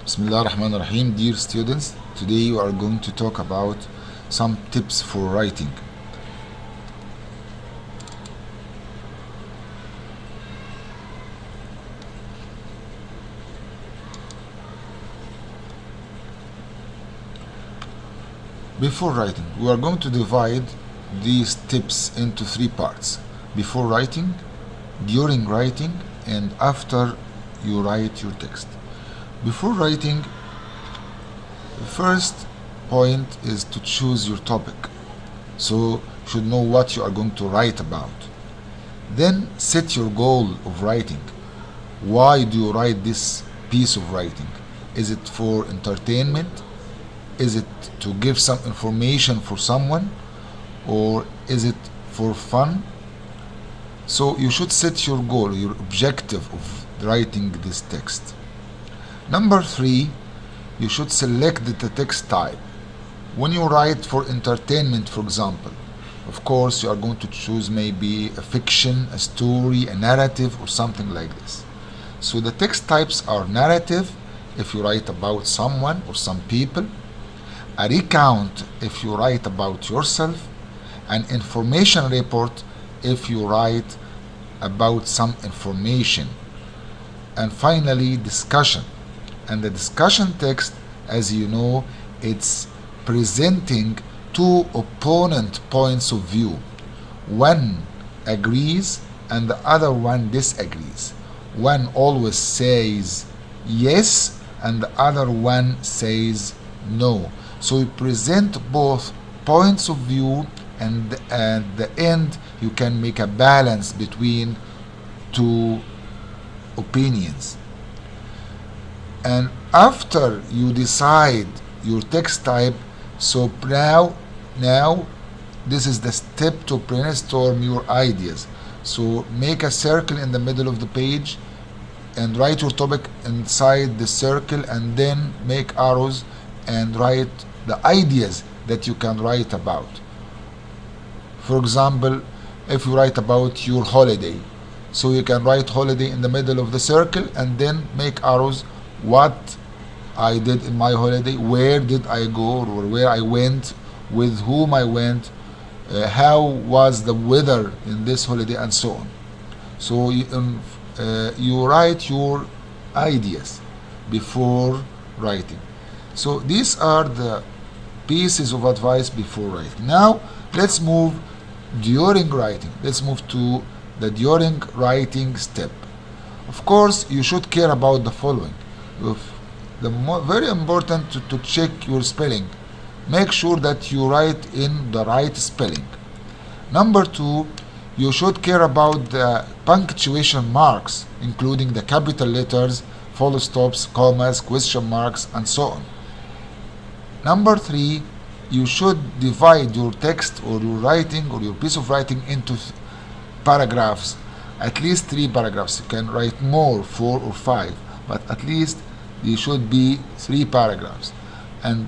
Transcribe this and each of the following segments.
Bismillah ar-Rahman ar-Rahim. Dear students, today we are going to talk about some tips for writing. Before writing, we are going to divide these tips into three parts: before writing, during writing, and after you write your text. Before writing, the first point is to choose your topic. So you should know what you are going to write about. Then set your goal of writing. Why do you write this piece of writing? Is it for entertainment? Is it to give some information for someone? Or is it for fun? So you should set your goal, your objective of writing this text. Number 3, you should select the text type. When you write for entertainment, for example, of course you are going to choose maybe a fiction, a story, a narrative, or something like this. So the text types are narrative if you write about someone or some people, a recount if you write about yourself, an information report if you write about some information, and finally discussion. And the discussion text, as you know, it's presenting two opponent points of view. One agrees and the other one disagrees. One always says yes and the other one says no. So you present both points of view, and at the end you can make a balance between two opinions. And after you decide your text type, so now this is the step to brainstorm your ideas. So make a circle in the middle of the page and write your topic inside the circle, and then make arrows and write the ideas that you can write about. For example, if you write about your holiday, so you can write holiday in the middle of the circle and then make arrows: what I did in my holiday, where did I go or where I went, with whom I went, how was the weather in this holiday, and so on. So you write your ideas before writing. So these are the pieces of advice before writing. Now let's move during writing. Let's move to the during writing step. Of course, you should care about the following. Very important to check your spelling. Make sure that you write in the right spelling. Number 2, you should care about the punctuation marks, including the capital letters, full stops, commas, question marks, and so on. Number 3, you should divide your text or your writing or your piece of writing into paragraphs, at least 3 paragraphs. You can write more, 4 or 5, but at least there should be 3 paragraphs. And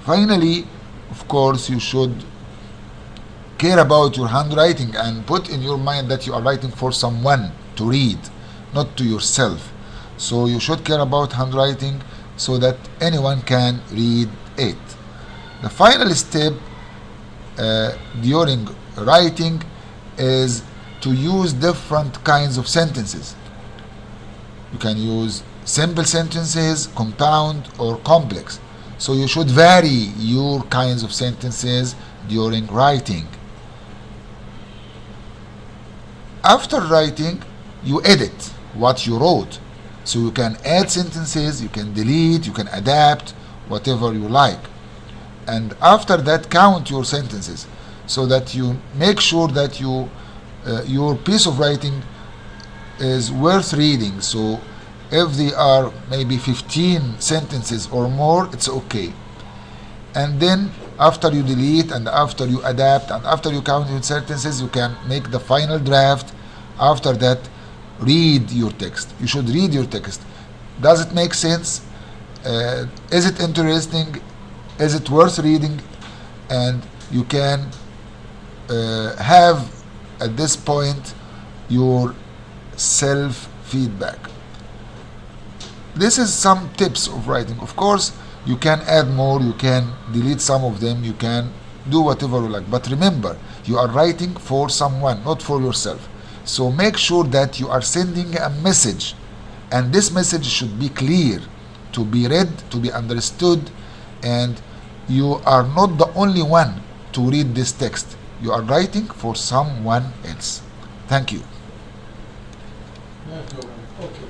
finally, of course, you should care about your handwriting and put in your mind that you are writing for someone to read, not to yourself. So you should care about handwriting so that anyone can read it. The final step during writing is to use different kinds of sentences. You can use simple sentences, compound, or complex. So you should vary your kinds of sentences during writing. After writing, you edit what you wrote. So you can add sentences, you can delete, you can adapt, whatever you like. And after that, count your sentences so that you make sure that your piece of writing is worth reading. So if they are maybe 15 sentences or more, it's okay. And then after you delete and after you adapt and after you count your sentences, you can make the final draft. After that, read your text. You should read your text. Does it make sense? Is it interesting? Is it worth reading? And you can have at this point your self feedback. This is some tips of writing. Of course, you can add more, you can delete some of them, you can do whatever you like. But remember, you are writing for someone, not for yourself. So make sure that you are sending a message, and this message should be clear, to be read, to be understood, and you are not the only one to read this text. You are writing for someone else. Thank you. No problem. Okay.